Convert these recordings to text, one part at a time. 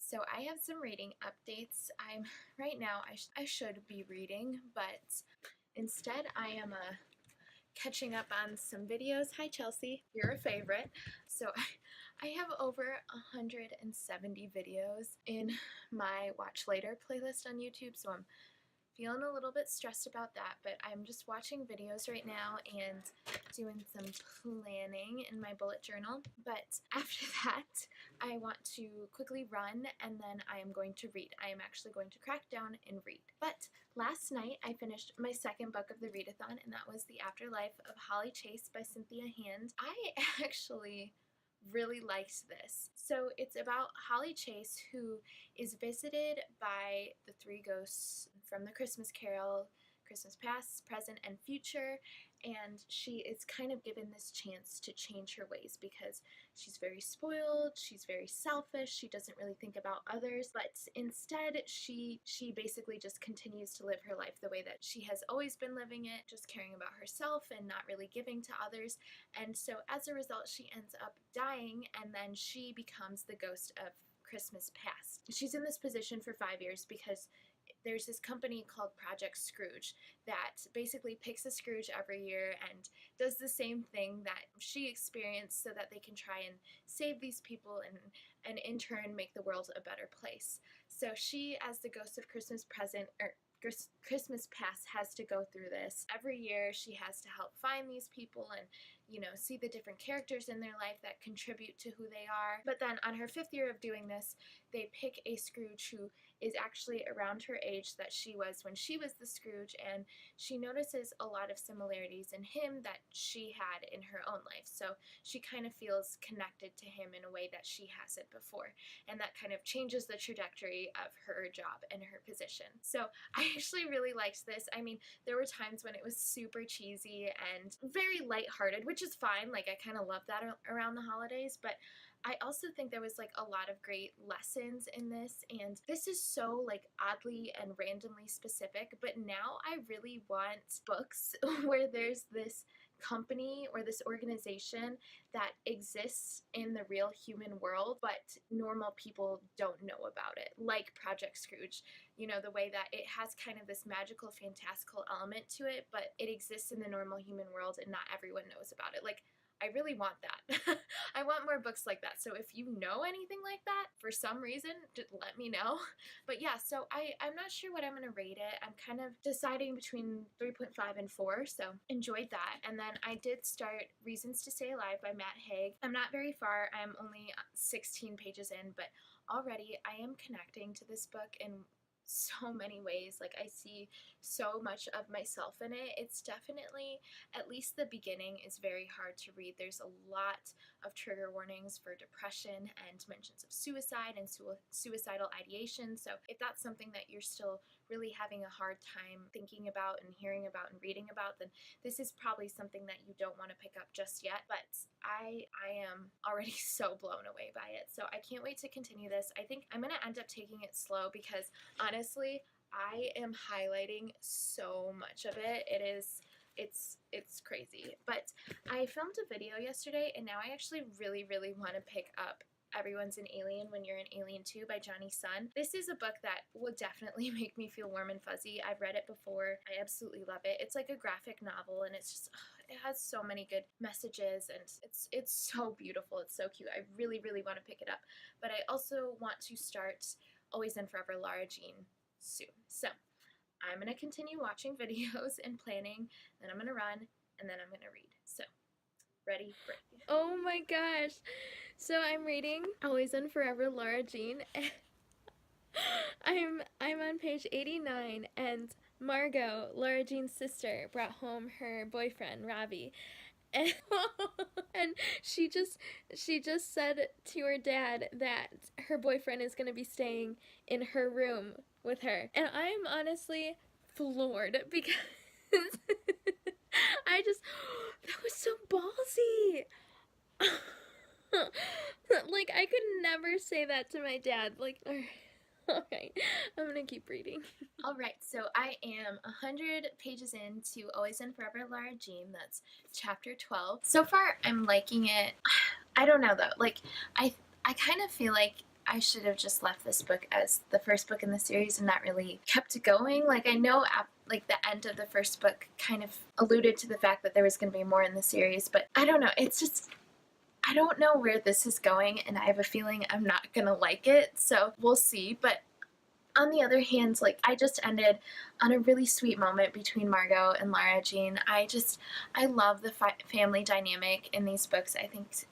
So I have some reading updates. Right now I should be reading, but instead I am catching up on some videos. Hi Chelsea, you're a favorite. So I have over 170 videos in my watch later playlist on YouTube, so I'm feeling a little bit stressed about that, but I'm just watching videos right now and doing some planning in my bullet journal. But after that, I want to quickly run and then I am going to read. I am actually going to crack down and read. But last night I finished my second book of the readathon, and that was The Afterlife of Holly Chase by Cynthia Hand. I actually really liked this. So it's about Holly Chase, who is visited by the three ghosts from the Christmas Carol, Christmas past, present, and future, and she is kind of given this chance to change her ways because she's very spoiled, she's very selfish, she doesn't really think about others, but instead she basically just continues to live her life the way that she has always been living it, just caring about herself and not really giving to others. And so as a result, she ends up dying, and then she becomes the ghost of Christmas past. She's in this position for 5 years because there's this company called Project Scrooge that basically picks a Scrooge every year and does the same thing that she experienced so that they can try and save these people and in turn make the world a better place. So she, as the ghost of Christmas present, or Christmas past, has to go through this. Every year she has to help find these people and, you know, see the different characters in their life that contribute to who they are. But then on her 5th year of doing this, they pick a Scrooge who is actually around her age that she was when she was the Scrooge, and she notices a lot of similarities in him that she had in her own life. So she kind of feels connected to him in a way that she hasn't before, and that kind of changes the trajectory of her job and her position. So I actually really liked this. I mean, there were times when it was super cheesy and very lighthearted, which is fine. Like, I kind of love that around the holidays, but I also think there was like a lot of great lessons in this, and this is so like oddly and randomly specific, but now I really want books where there's this company or this organization that exists in the real human world, but normal people don't know about it, like Project Scrooge. You know, the way that it has kind of this magical, fantastical element to it, but it exists in the normal human world and not everyone knows about it. Like, I really want that. I want more books like that. So if you know anything like that, for some reason, just let me know. But yeah, so I'm not sure what I'm going to rate it. I'm kind of deciding between 3.5 and 4, so enjoyed that. And then I did start Reasons to Stay Alive by Matt Haig. I'm not very far. I'm only 16 pages in, but already I am connecting to this book in so many ways. Like, I see so much of myself in it. It's definitely, at least the beginning is very hard to read. There's a lot of trigger warnings for depression and mentions of suicide and suicidal ideation. So if that's something that you're still really having a hard time thinking about and hearing about and reading about, then this is probably something that you don't want to pick up just yet. But I am already so blown away by it. So I can't wait to continue this. I think I'm going to end up taking it slow because honestly, I am highlighting so much of it. It's crazy. But I filmed a video yesterday, and now I actually really want to pick up Everyone's an Alien When You're an Alien Too by Johnny Sun. This is a book that will definitely make me feel warm and fuzzy. I've read it before. I absolutely love it. It's like a graphic novel, and it's just, it has so many good messages, and it's so beautiful. It's so cute. I really want to pick it up. But I also want to start Always and Forever Lara Jean soon. So I'm going to continue watching videos and planning, then I'm going to run, and then I'm going to read. So ready, break. Oh my gosh. So I'm reading Always and Forever Lara Jean. I'm on page 89, and Margot, Lara Jean's sister, brought home her boyfriend, Ravi. And she just said to her dad that her boyfriend is going to be staying in her room with her. And I'm honestly floored because that was so ballsy. Like, I could never say that to my dad. Like, okay, I'm gonna keep reading. Alright, so I am 100 pages into Always and Forever Lara Jean. That's chapter 12. So far, I'm liking it. I don't know though. Like, I kind of feel like I should have just left this book as the first book in the series and not really kept it going. Like, I know like the end of the first book kind of alluded to the fact that there was going to be more in the series, but I don't know. It's just, I don't know where this is going, and I have a feeling I'm not going to like it, so we'll see. But on the other hand, like, I just ended on a really sweet moment between Margot and Lara Jean. I love the family dynamic in these books. I think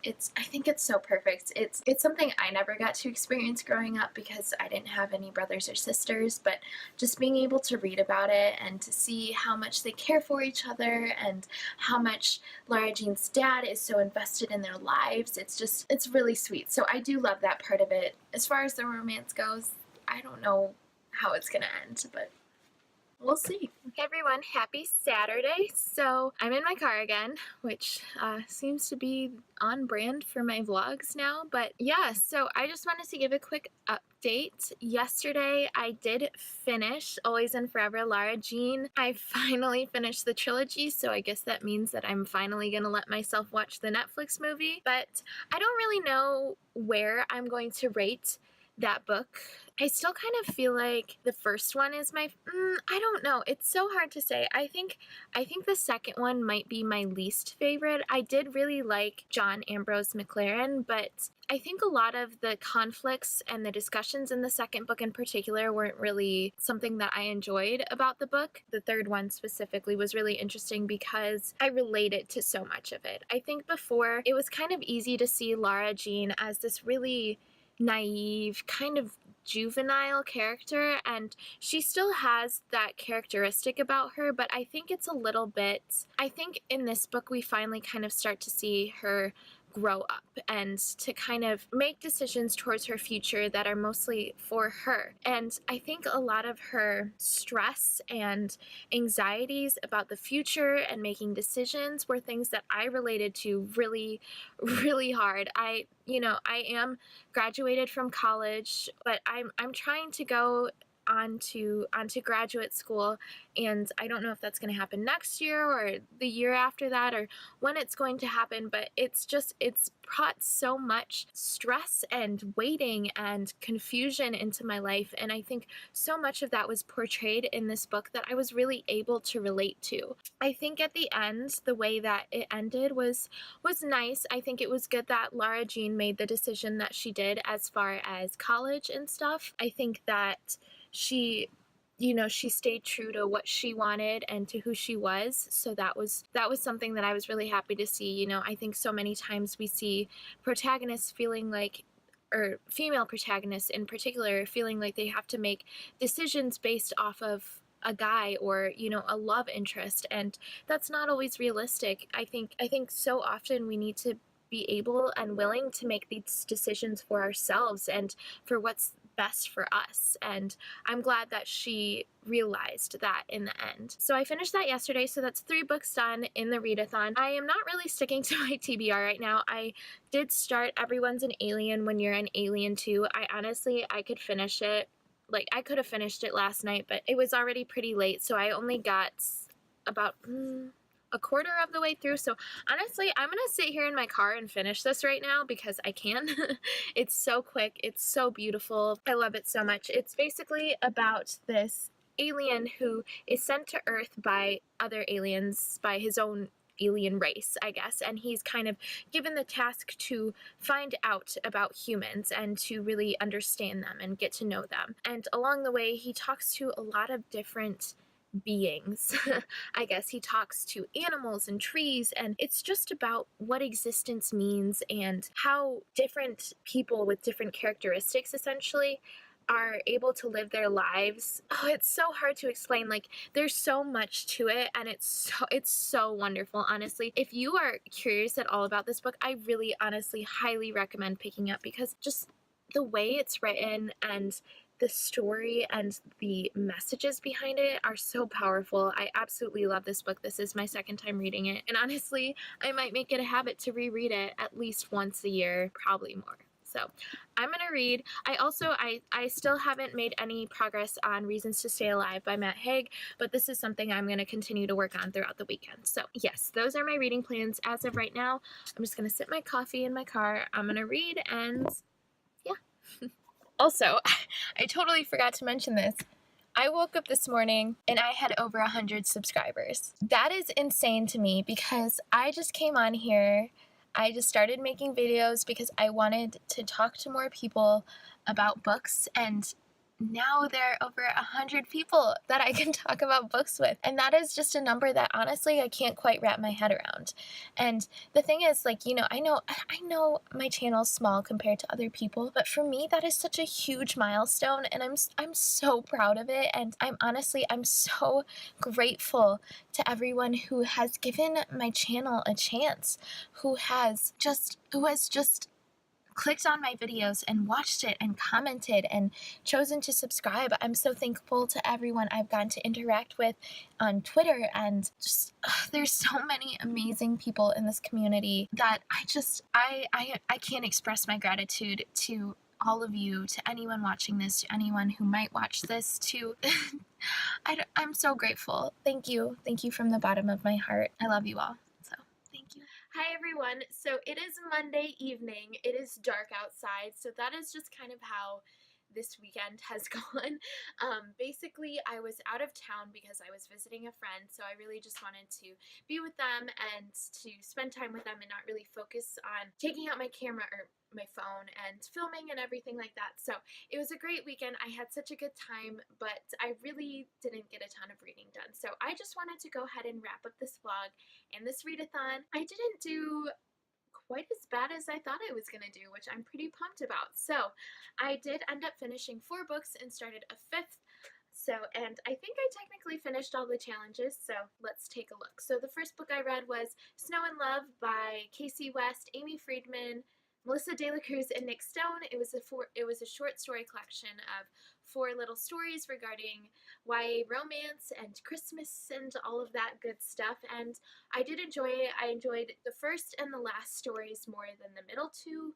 it's so perfect. It's something I never got to experience growing up because I didn't have any brothers or sisters, but just being able to read about it and to see how much they care for each other and how much Lara Jean's dad is so invested in their lives, it's really sweet. So I do love that part of it. As far as the romance goes, I don't know how it's gonna end, but we'll see. Hey everyone, happy Saturday. So I'm in my car again, which seems to be on brand for my vlogs now. But yeah, so I just wanted to give a quick update. Yesterday I did finish Always and Forever Lara Jean. I finally finished the trilogy, so I guess that means that I'm finally gonna let myself watch the Netflix movie. But I don't really know where I'm going to rate that book. I still kind of feel like the first one is my, I don't know. It's so hard to say. I think the second one might be my least favorite. I did really like John Ambrose McLaren, but I think a lot of the conflicts and the discussions in the second book in particular weren't really something that I enjoyed about the book. The third one specifically was really interesting because I related to so much of it. I think before it was kind of easy to see Lara Jean as this really naive, kind of juvenile character, and she still has that characteristic about her, but I think it's a little bit, I think in this book we finally kind of start to see her grow up and to kind of make decisions towards her future that are mostly for her. And I think a lot of her stress and anxieties about the future and making decisions were things that I related to really, really hard. I am graduated from college, but I'm trying to go onto graduate school, and I don't know if that's going to happen next year or the year after that or when it's going to happen, but it's brought so much stress and waiting and confusion into my life, and I think so much of that was portrayed in this book that I was really able to relate to. I think at the end, the way that it ended was nice. I think it was good that Lara Jean made the decision that she did as far as college and stuff. I think that she stayed true to what she wanted and to who she was. So that was something that I was really happy to see. I think so many times we see protagonists feeling like, or female protagonists in particular, feeling like they have to make decisions based off of a guy or a love interest, and that's not always realistic. I think so often we need to be able and willing to make these decisions for ourselves and for what's best for us, and I'm glad that she realized that in the end. So I finished that yesterday, so that's 3 books done in the readathon. I am not really sticking to my TBR right now. I did start Everyone's an Alien When You're an Alien Too. I could finish it. Like, I could have finished it last night, but it was already pretty late, so I only got about a quarter of the way through. So honestly, I'm gonna sit here in my car and finish this right now because I can. It's so quick, it's so beautiful, I love it so much. It's basically about this alien who is sent to Earth by other aliens, by his own alien race, I guess, and he's kind of given the task to find out about humans and to really understand them and get to know them. And along the way, he talks to a lot of different beings. I guess he talks to animals and trees, and it's just about what existence means and how different people with different characteristics essentially are able to live their lives. Oh, it's so hard to explain. Like, there's so much to it, and it's so wonderful, honestly. If you are curious at all about this book, I really honestly highly recommend picking up, because just the way it's written and the story and the messages behind it are so powerful. I absolutely love this book. This is my second time reading it, and honestly, I might make it a habit to reread it at least once a year, probably more. So I'm gonna read. I still haven't made any progress on Reasons to Stay Alive by Matt Haig, but this is something I'm gonna continue to work on throughout the weekend. So yes, those are my reading plans as of right now. I'm just gonna sip my coffee in my car. I'm gonna read, and yeah. Also, I totally forgot to mention this. I woke up this morning and I had over 100 subscribers. That is insane to me because I just came on here. I just started making videos because I wanted to talk to more people about books, and now there are over 100 people that I can talk about books with. And that is just a number that honestly I can't quite wrap my head around. And the thing is, like, you know, I know my channel's small compared to other people, but for me that is such a huge milestone, and I'm so proud of it. And I'm so grateful to everyone who has given my channel a chance, who has just clicked on my videos and watched it and commented and chosen to subscribe. I'm so thankful to everyone I've gotten to interact with on Twitter, and just there's so many amazing people in this community that I can't express my gratitude to all of you, to anyone watching this, to anyone who might watch this, to I'm so grateful. Thank you from the bottom of my heart. I love you all. So thank you. Hi everyone, so it is Monday evening, it is dark outside, so that is just kind of how this weekend has gone. Basically, I was out of town because I was visiting a friend, so I really just wanted to be with them and to spend time with them and not really focus on taking out my camera or my phone and filming and everything like that. So it was a great weekend. I had such a good time, but I really didn't get a ton of reading done. So I just wanted to go ahead and wrap up this vlog and this readathon. I didn't do quite as bad as I thought I was going to do, which I'm pretty pumped about. So I did end up finishing 4 books and started a 5th. And I think I technically finished all the challenges, so let's take a look. So the first book I read was Snow and Love by Casey West, Amy Friedman, Melissa De La Cruz, and Nick Stone. It was a short story collection of 4 little stories regarding YA romance and Christmas and all of that good stuff, and I did enjoy it. I enjoyed the first and the last stories more than the middle 2,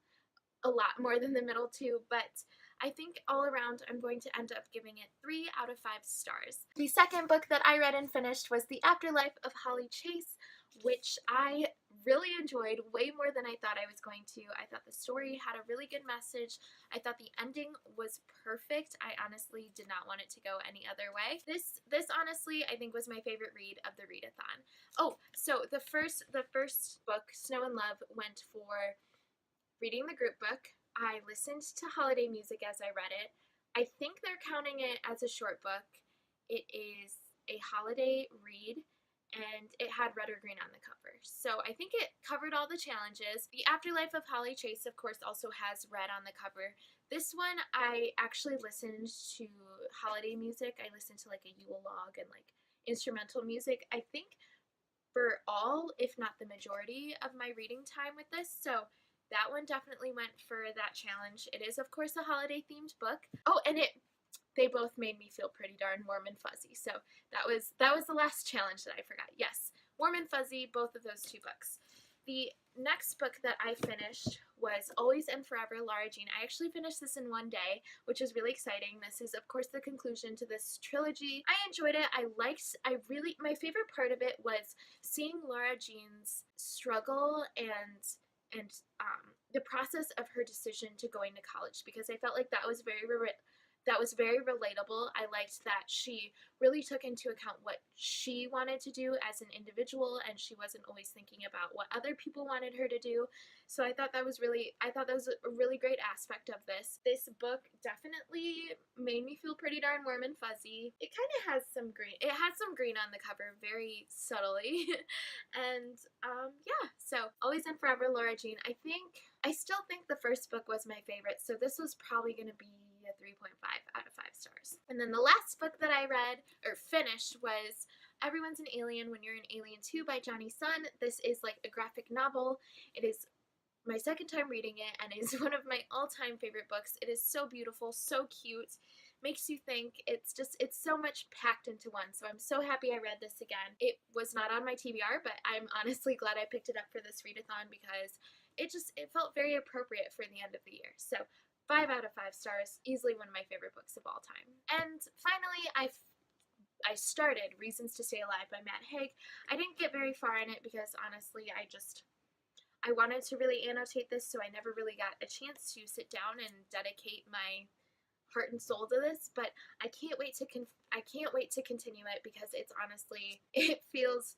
a lot more than the middle 2, but I think all around I'm going to end up giving it 3 out of 5 stars. The second book that I read and finished was The Afterlife of Holly Chase, which I really enjoyed way more than I thought I was going to. I thought the story had a really good message. I thought the ending was perfect. I honestly did not want it to go any other way. This honestly I think was my favorite read of the readathon. Oh, so the first book, Snow and Love, went for reading the group book. I listened to holiday music as I read it. I think they're counting it as a short book. It is a holiday read, and it had red or green on the cover. So I think it covered all the challenges. The Afterlife of Holly Chase, of course, also has red on the cover. This one, I actually listened to holiday music. I listened to like a Yule log and like instrumental music, I think, for all, if not the majority, of my reading time with this. So that one definitely went for that challenge. It is, of course, a holiday themed book. Oh, and they both made me feel pretty darn warm and fuzzy. So that was the last challenge that I forgot. Yes, warm and fuzzy, both of those 2 books. The next book that I finished was Always and Forever, Lara Jean. I actually finished this in 1 day, which is really exciting. This is, of course, the conclusion to this trilogy. I enjoyed it. My favorite part of it was seeing Lara Jean's struggle and the process of her decision to going to college, because I felt like that was very relatable. I liked that she really took into account what she wanted to do as an individual, and she wasn't always thinking about what other people wanted her to do. So I thought that was a really great aspect of this. This book definitely made me feel pretty darn warm and fuzzy. It kind of has some green. It has some green on the cover, very subtly. And yeah, so Always and Forever, Lara Jean. I still think the first book was my favorite, so this was probably going to be a 3.5 out of 5 stars. And then the last book that I read or finished was Everyone's an Alien When You're an Alien Too by Johnny Sun. This is like a graphic novel. It is my second time reading it and is one of my all-time favorite books. It is so beautiful, so cute, makes you think. It's so much packed into one. So I'm so happy I read this again. It was not on my TBR, but I'm honestly glad I picked it up for this readathon because it felt very appropriate for the end of the year. So 5 out of 5 stars, easily one of my favorite books of all time. And finally, I started Reasons to Stay Alive by Matt Haig. I didn't get very far in it because honestly, I wanted to really annotate this, so I never really got a chance to sit down and dedicate my heart and soul to this, but I can't wait to continue it because it's honestly, it feels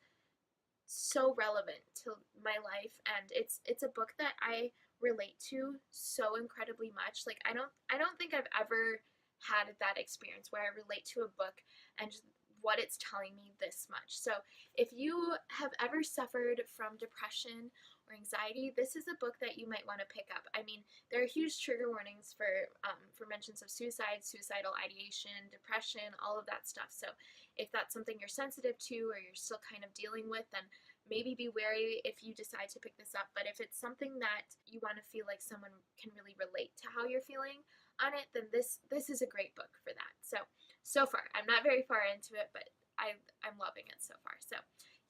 so relevant to my life, and it's a book that I relate to so incredibly much. Like I don't think I've ever had that experience where I relate to a book and just what it's telling me this much. So if you have ever suffered from depression or anxiety, this is a book that you might want to pick up. I mean, there are huge trigger warnings for mentions of suicide, suicidal ideation, depression, all of that stuff. So if that's something you're sensitive to or you're still kind of dealing with, then maybe be wary if you decide to pick this up. But if it's something that you want to feel like someone can really relate to how you're feeling on it, then this is a great book for that. So far, I'm not very far into it, but I'm loving it so far. So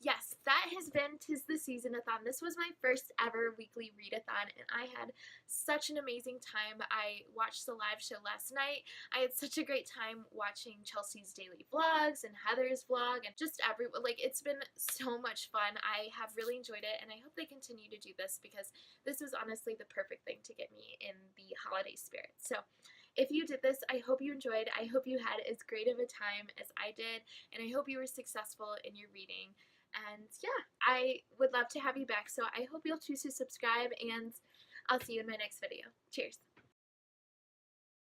yes, that has been TisTheSeasonAthon. This was my first ever weekly readathon, and I had such an amazing time. I watched the live show last night. I had such a great time watching Chelsea's daily vlogs and Heather's vlog and just like, it's been so much fun. I have really enjoyed it, and I hope they continue to do this because this was honestly the perfect thing to get me in the holiday spirit. So if you did this, I hope you enjoyed. I hope you had as great of a time as I did, and I hope you were successful in your reading. And yeah, I would love to have you back, so I hope you'll choose to subscribe, and I'll see you in my next video. Cheers!